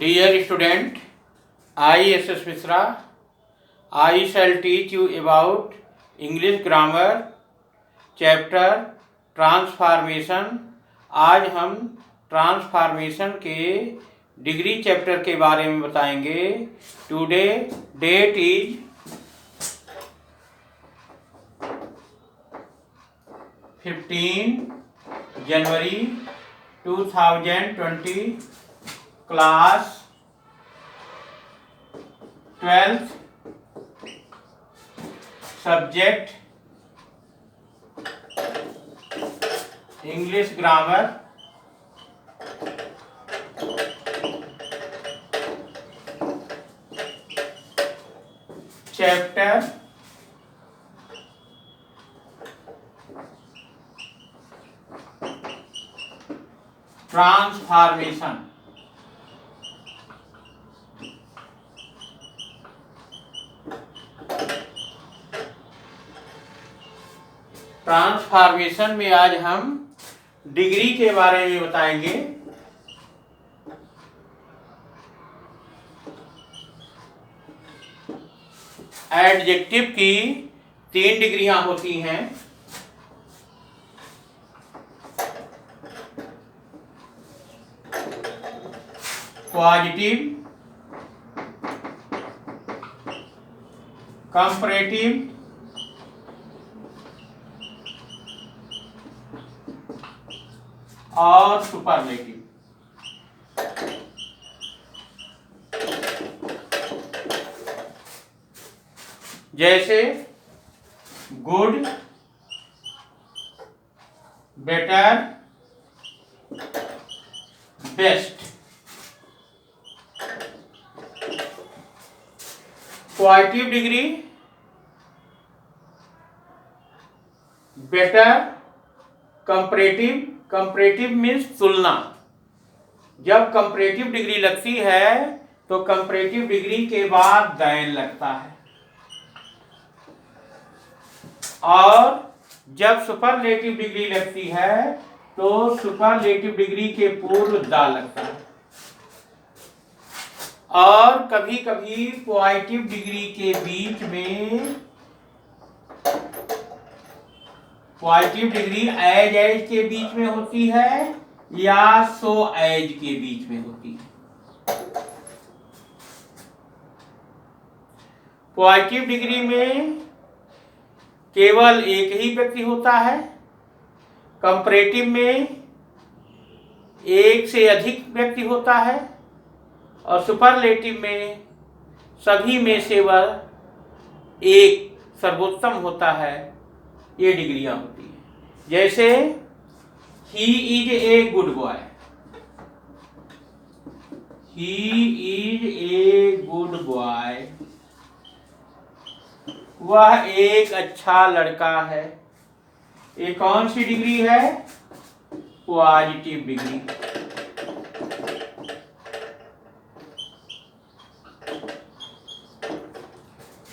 Dear student, I S.S. Mishra, I shall teach you about English grammar chapter transformation. आज हम transformation के degree chapter के बारे में बताएंगे। Today date is 15 January 2020, class 12th, subject English grammar, chapter transformation. Transformation में आज हम डिग्री के बारे में बताएंगे। एडजेक्टिव की 3 डिग्रियां होती हैं। पॉजिटिव, कंपैरेटिव और सुपरलेटिव। जैसे good, better, best. Positive degree better, comparative. Comparative means तुलना। जब कंपैरेटिव डिग्री लगती है तो कंपैरेटिव डिग्री के बाद देन लगता है, और जब सुपरलेटिव डिग्री लगती है तो सुपरलेटिव डिग्री के पूर्व दा लगता है। और कभी कभी पॉजिटिव डिग्री के बीच में पॉजिटिव डिग्री एज के बीच में होती है या सो एज के बीच में होती है। पॉजिटिव डिग्री में केवल एक ही व्यक्ति होता है। कंपैरेटिव में एक से अधिक व्यक्ति होता है, और सुपरलेटिव में सभी में से वह एक सर्वोत्तम होता है। ये डिग्रियां होती हैं। जैसे he is a good boy, he is a good boy, वह एक अच्छा लड़का है। ये कौन सी डिग्री है? Positive degree.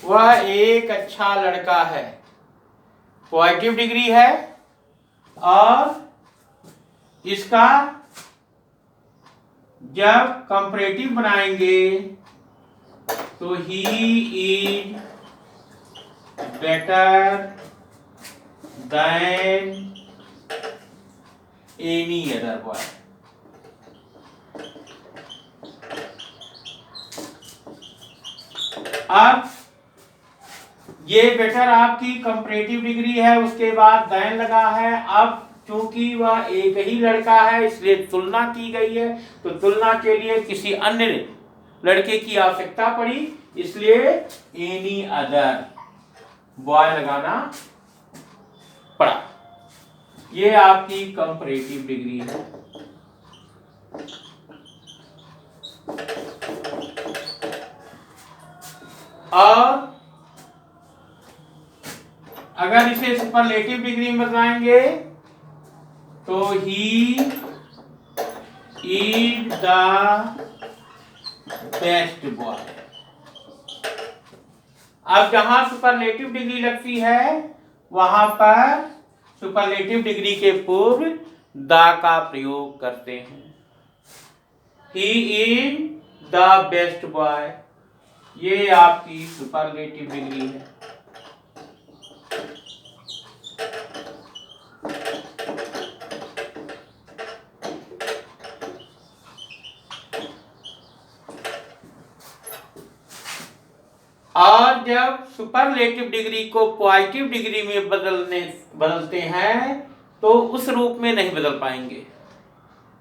वह एक अच्छा लड़का है, पॉजिटिव डिग्री है। और इसका जब कंपैरेटिव बनाएंगे तो he is better than any other boy. अब ये बेटर आपकी कंपैरेटिव डिग्री है, उसके बाद देन लगा है। अब चूंकि वह एक ही लड़का है इसलिए तुलना की गई है, तो तुलना के लिए किसी अन्य लड़के की आवश्यकता पड़ी, इसलिए एनी अदर बॉय लगाना पड़ा। ये आपकी कंपैरेटिव डिग्री है। और अगर इसे सुपरलेटिव डिग्री में बताएंगे तो he is the best boy. अब जहां सुपरलेटिव डिग्री लगती है वहां पर सुपरलेटिव डिग्री के पूर्व द का प्रयोग करते हैं। He is the best boy, ये आपकी सुपरलेटिव डिग्री है। और जब सुपरलेटिव डिग्री को पॉजिटिव डिग्री में बदलते हैं तो उस रूप में नहीं बदल पाएंगे।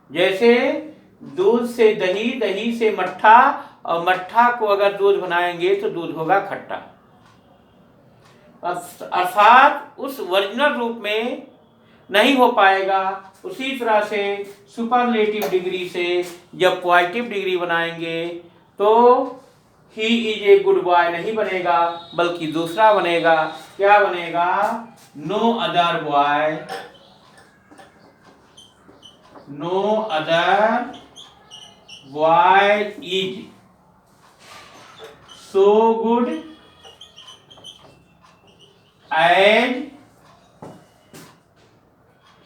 जैसे दूध से दही, दही से मट्ठा, और मट्ठा को अगर दूध बनाएंगे तो दूध होगा खट्टा। अर्थात उस ओरिजिनल रूप में नहीं हो पाएगा। उसी तरह से सुपरलेटिव डिग्री से जब पॉजिटिव डिग्री बनाएंगे तो he is a good boy नहीं बनेगा, बल्कि दूसरा बनेगा। क्या बनेगा? No other boy, no other boy is so good as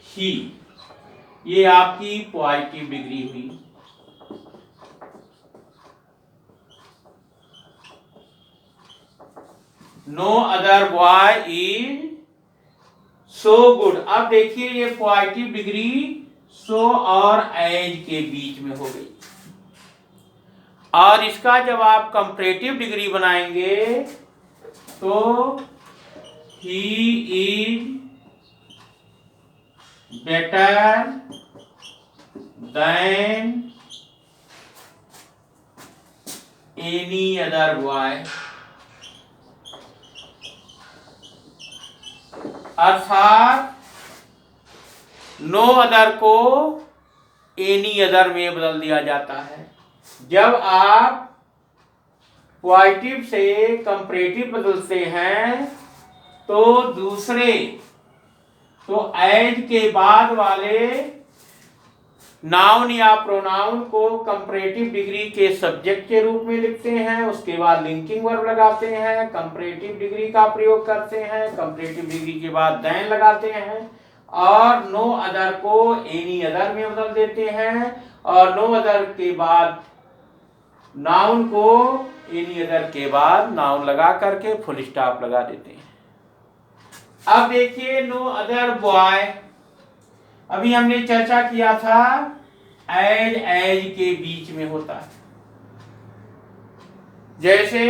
he. ये आपकी पॉजिटिव डिग्री हुई। No other boy is so good. अब देखिए ये पॉजिटिव डिग्री सो और एज के बीच में हो गई, और इसका जब आप कंपैरेटिव डिग्री बनाएंगे तो he is better than any other boy. अर्थात नो अदर को एनी अदर में बदल दिया जाता है। जब आप पॉजिटिव से कंपैरेटिव बदलते हैं तो दूसरे, तो एज के बाद वाले नाउन या प्रोनाउन को कंपैरेटिव डिग्री के सब्जेक्ट के रूप में लिखते हैं, उसके बाद लिंकिंग वर्ब लगाते हैं, कंपैरेटिव डिग्री का प्रयोग करते हैं, कंपैरेटिव डिग्री के बाद देन लगाते हैं, और नो अदर को एनी अदर में बदल देते हैं, और नो अदर के बाद नाउन को एनी अदर के बाद नाउन लगा करके फुल स्टॉप लगा देते हैं। अब देखिए नो अदर बॉय, अभी हमने चर्चा किया था एज के बीच में होता है। जैसे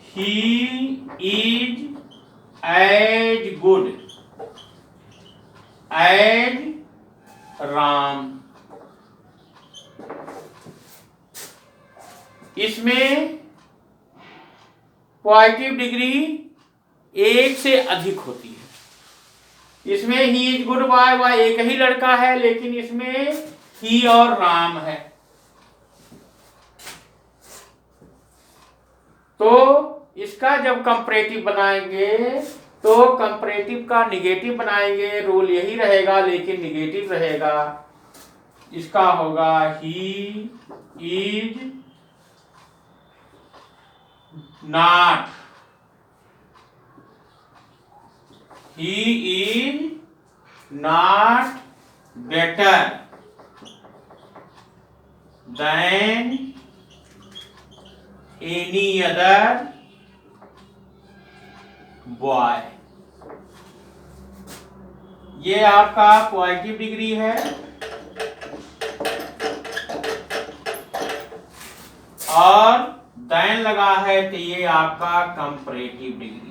he is as good as Ram. इसमें पॉजिटिव डिग्री एक से अधिक होती है। इसमें ही इज गुड बॉय, वह एक ही लड़का है, लेकिन इसमें ही और राम है। तो इसका जब कंपैरेटिव बनाएंगे तो कंपैरेटिव का निगेटिव बनाएंगे, रूल यही रहेगा लेकिन निगेटिव रहेगा। इसका होगा he is not, he is not better than any other boy। ये आपका पॉजिटिव डिग्री है, और देन लगा है तो ये आपका कंपैरेटिव डिग्री है।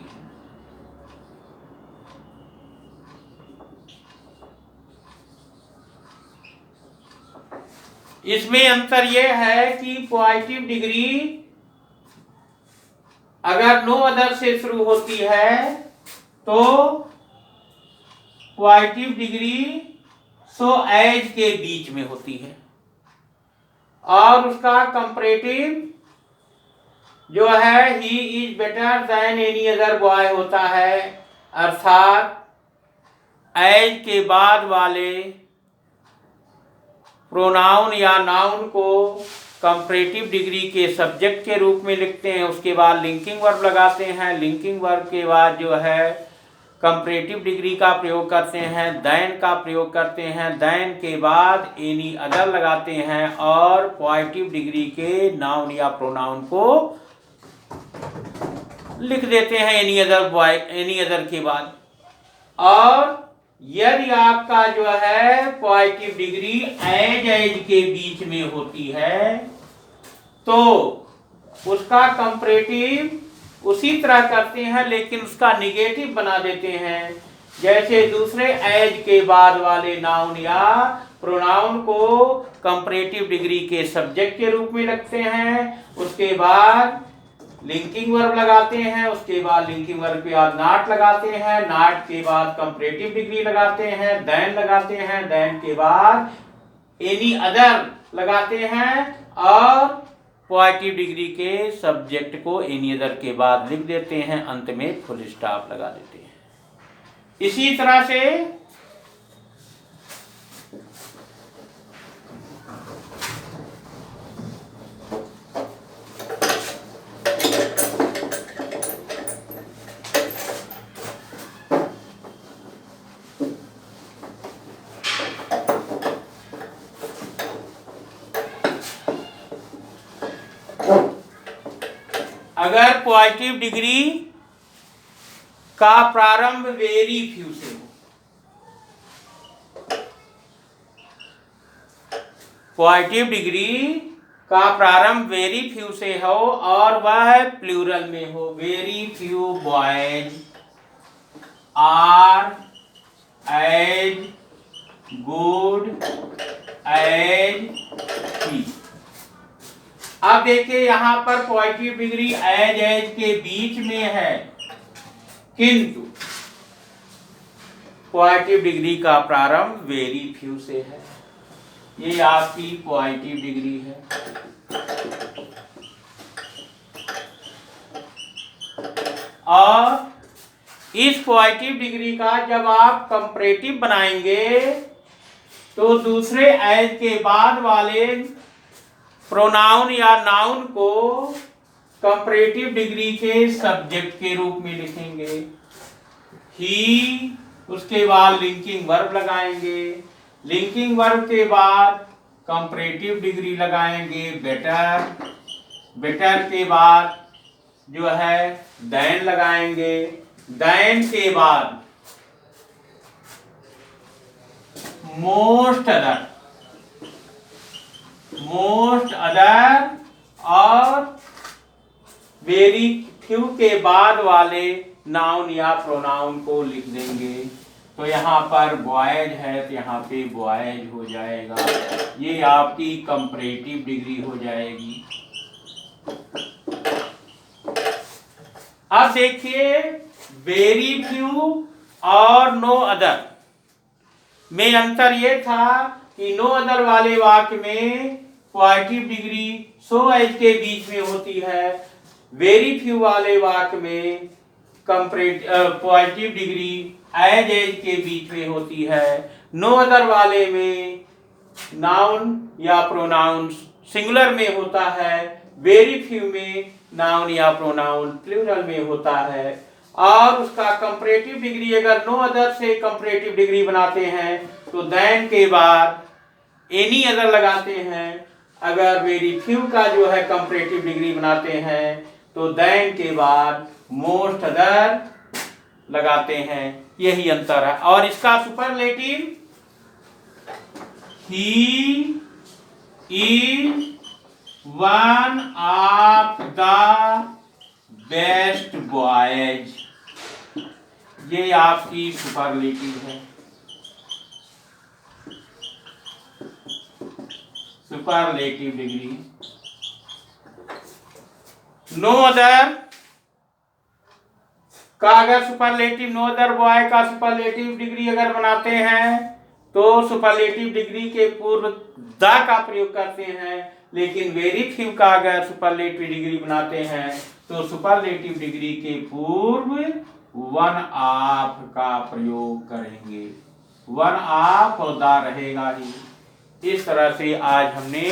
इसमें अंतर यह है कि पॉजिटिव डिग्री अगर नो अदर से शुरू होती है तो पॉजिटिव डिग्री सो एज के बीच में होती है, और उसका कंपैरेटिव जो है he is better than any other boy होता है। अर्थात एज के बाद वाले प्रोनाउन या नाउन को कंपैरेटिव डिग्री के सब्जेक्ट के रूप में लिखते हैं, उसके बाद लिंकिंग वर्ब लगाते हैं, लिंकिंग वर्ब के बाद जो है कंपैरेटिव डिग्री का प्रयोग करते हैं, देन का प्रयोग करते हैं, देन के बाद एनी अदर लगाते हैं और पॉजिटिव डिग्री के नाउन या प्रोनाउन को लिख देते हैं एनी अदर के बाद। और यदि आपका जो है पॉजिटिव डिग्री एज के बीच में होती है तो उसका कंपैरेटिव उसी तरह करते हैं, लेकिन उसका निगेटिव बना देते हैं। जैसे दूसरे एज के बाद वाले नाउन या प्रोनाउन को कंपैरेटिव डिग्री के सब्जेक्ट के रूप में रखते हैं, उसके बाद लिंकिंग वर्ब लगाते हैं, उसके बाद लिंकिंग वर्ब के बाद नॉट लगाते हैं, नॉट के बाद कंपैरेटिव डिग्री लगाते हैं, देन लगाते हैं, देन के बाद एनी अदर लगाते हैं और पॉजिटिव डिग्री के सब्जेक्ट को एनी अदर के बाद लिख देते हैं, अंत में फुल स्टॉप लगा देते हैं। इसी तरह से अगर पॉजिटिव डिग्री का प्रारंभ वेरी फ्यू से हो, पॉजिटिव डिग्री का प्रारंभ वेरी फ्यू से हो और वह प्लूरल में हो, very few boys are as good as he. अब देखिए यहां पर पॉजिटिव डिग्री एज के बीच में है, किंतु पॉजिटिव डिग्री का प्रारंभ वेरी फ्यू से है। ये आपकी पॉजिटिव डिग्री है। और इस पॉजिटिव डिग्री का जब आप कंपैरेटिव बनाएंगे तो दूसरे एज के बाद वाले प्रोनाउन या नाउन को कंपैरेटिव डिग्री के सब्जेक्ट के रूप में लिखेंगे। ही, उसके बाद लिंकिंग वर्ब लगाएंगे, लिंकिंग वर्ब के बाद कंपैरेटिव डिग्री लगाएंगे बेटर, बेटर के बाद जो है देन लगाएंगे, देन के बाद मोस्ट अदर, मोस्ट अदर और वेरी फ्यू के बाद वाले नाउन या प्रोनाउन को लिख देंगे। तो यहाँ पर बॉयज है तो यहाँ पे बॉयज हो जाएगा। ये आपकी कंपैरेटिव डिग्री हो जाएगी। अब देखिए वेरी फ्यू और नो अदर में अंतर यह था कि नो अदर वाले वाक्य में पॉजिटिव डिग्री सो एज के बीच में होती है, वेरी फ्यू वाले वाक्य में पॉजिटिव डिग्री एज के बीच में होती है। नो अदर वाले में नाउन या प्रोनाउन सिंगुलर में होता है, वेरी फ्यू में नाउन या प्रोनाउन प्लूरल में होता है। और उसका कंपैरेटिव डिग्री अगर नो अदर से कंपैरेटिव डिग्री बनाते हैं तो देन के बाद एनी अदर लगाते हैं, अगर वेरी फ्यू का जो है कंपैरेटिव डिग्री बनाते हैं तो देन के बाद मोस्ट अदर लगाते हैं। यही अंतर है। और इसका superlative he is one of the best boys, ये आपकी सुपरलेटिव है। सुपरलेटिव डिग्री नो अदर का अगर सुपरलेटिव नो अदर बॉय का सुपरलेटिव डिग्री अगर बनाते हैं तो सुपरलेटिव डिग्री के पूर्व द का प्रयोग करते हैं, लेकिन वेरी फ्यू का अगर सुपरलेटिव डिग्री बनाते हैं तो सुपरलेटिव डिग्री के पूर्व वन ऑफ का प्रयोग करेंगे। वन ऑफ और द रहेगा ही। इस तरह से आज हमने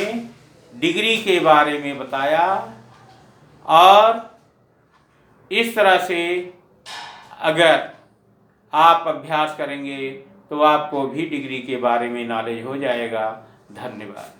डिग्री के बारे में बताया और इस तरह से अगर आप अभ्यास करेंगे तो आपको भी डिग्री के बारे में नॉलेज हो जाएगा। धन्यवाद।